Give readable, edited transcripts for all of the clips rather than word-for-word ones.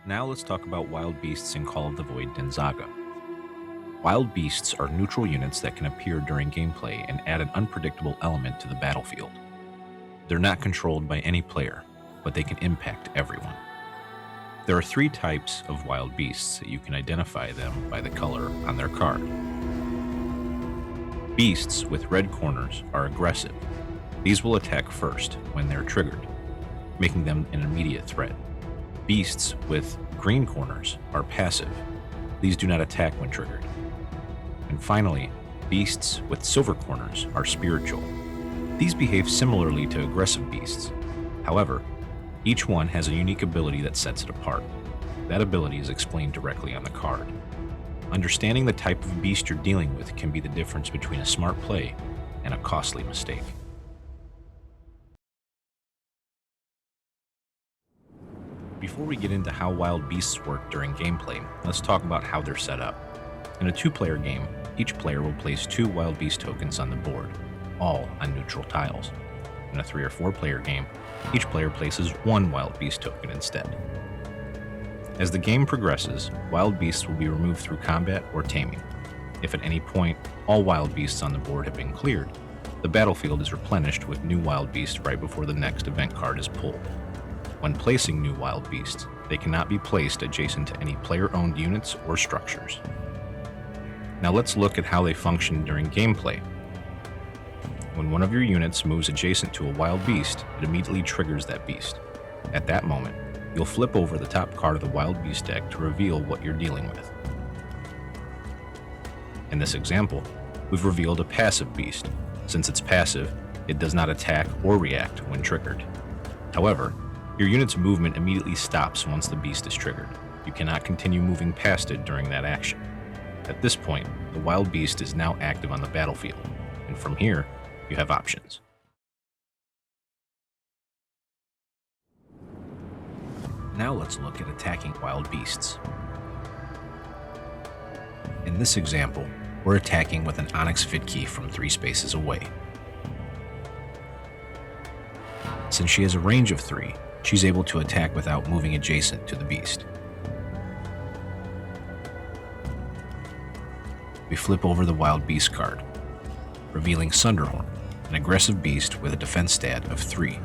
Now let's talk about wild beasts in Call of the Void Denzaga. Wild beasts are neutral units that can appear during gameplay and add an unpredictable element to the battlefield. They're not controlled by any player, but they can impact everyone. There are three types of wild beasts that you can identify them by the color on their card. Beasts with red corners are aggressive. These will attack first when they're triggered, making them an immediate threat. Beasts with green corners are passive. These do not attack when triggered. And finally, beasts with silver corners are spiritual. These behave similarly to aggressive beasts. However, each one has a unique ability that sets it apart. That ability is explained directly on the card. Understanding the type of beast you're dealing with can be the difference between a smart play and a costly mistake. Before we get into how wild beasts work during gameplay, let's talk about how they're set up. In a two-player game, each player will place 2 wild beast tokens on the board, all on neutral tiles. In a 3 or 4-player game, each player places 1 wild beast token instead. As the game progresses, wild beasts will be removed through combat or taming. If at any point all wild beasts on the board have been cleared, the battlefield is replenished with new wild beasts right before the next event card is pulled. When placing new wild beasts, they cannot be placed adjacent to any player-owned units or structures. Now let's look at how they function during gameplay. When one of your units moves adjacent to a wild beast, it immediately triggers that beast. At that moment, you'll flip over the top card of the wild beast deck to reveal what you're dealing with. In this example, we've revealed a passive beast. Since it's passive, it does not attack or react when triggered. However, your unit's movement immediately stops once the beast is triggered. You cannot continue moving past it during that action. At this point, the wild beast is now active on the battlefield, and from here, you have options. Now let's look at attacking wild beasts. In this example, we're attacking with an Onyx Vidkee from 3 spaces away. Since she has a range of 3, she's able to attack without moving adjacent to the beast. We flip over the wild beast card, revealing Sunderhorn, an aggressive beast with a defense stat of 3.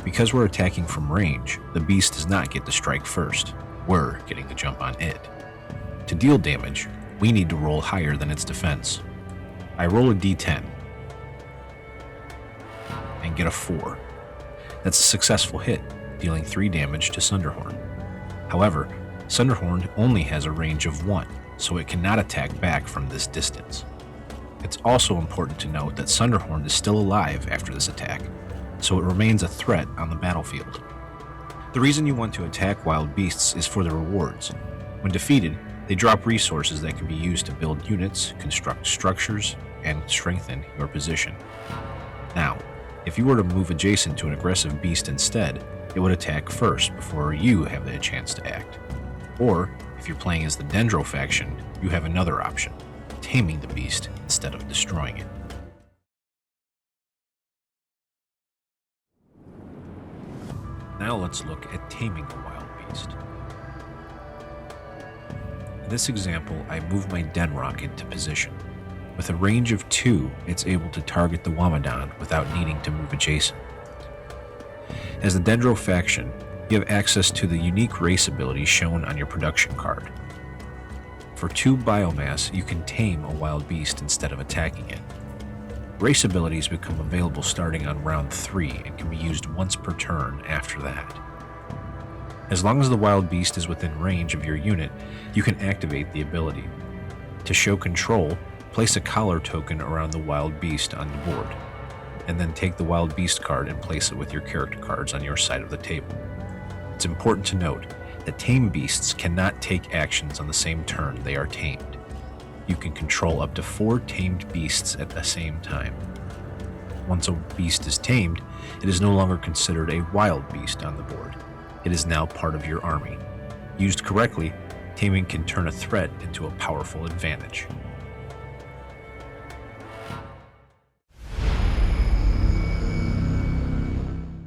Because we're attacking from range, the beast does not get to strike first. We're getting the jump on it. To deal damage, we need to roll higher than its defense. I roll a d10 and get a 4. That's a successful hit, dealing 3 damage to Sunderhorn. However, Sunderhorn only has a range of 1, so it cannot attack back from this distance. It's also important to note that Sunderhorn is still alive after this attack, so it remains a threat on the battlefield. The reason you want to attack wild beasts is for the rewards. When defeated, they drop resources that can be used to build units, construct structures, and strengthen your position. Now, if you were to move adjacent to an aggressive beast instead, it would attack first before you have the chance to act. Or, if you're playing as the Dendro faction, you have another option, taming the beast instead of destroying it. Now let's look at taming the wild beast. In this example, I move my Denrock into position. With a range of 2, it's able to target the Wammadon without needing to move adjacent. As the Dendro faction, you have access to the unique race abilities shown on your production card. For 2 biomass, you can tame a wild beast instead of attacking it. Race abilities become available starting on round 3 and can be used once per turn after that. As long as the wild beast is within range of your unit, you can activate the ability. To show control, place a collar token around the wild beast on the board, and then take the wild beast card and place it with your character cards on your side of the table. It's important to note that tame beasts cannot take actions on the same turn they are tamed. You can control up to 4 tamed beasts at the same time. Once a beast is tamed, it is no longer considered a wild beast on the board. It is now part of your army. Used correctly, taming can turn a threat into a powerful advantage.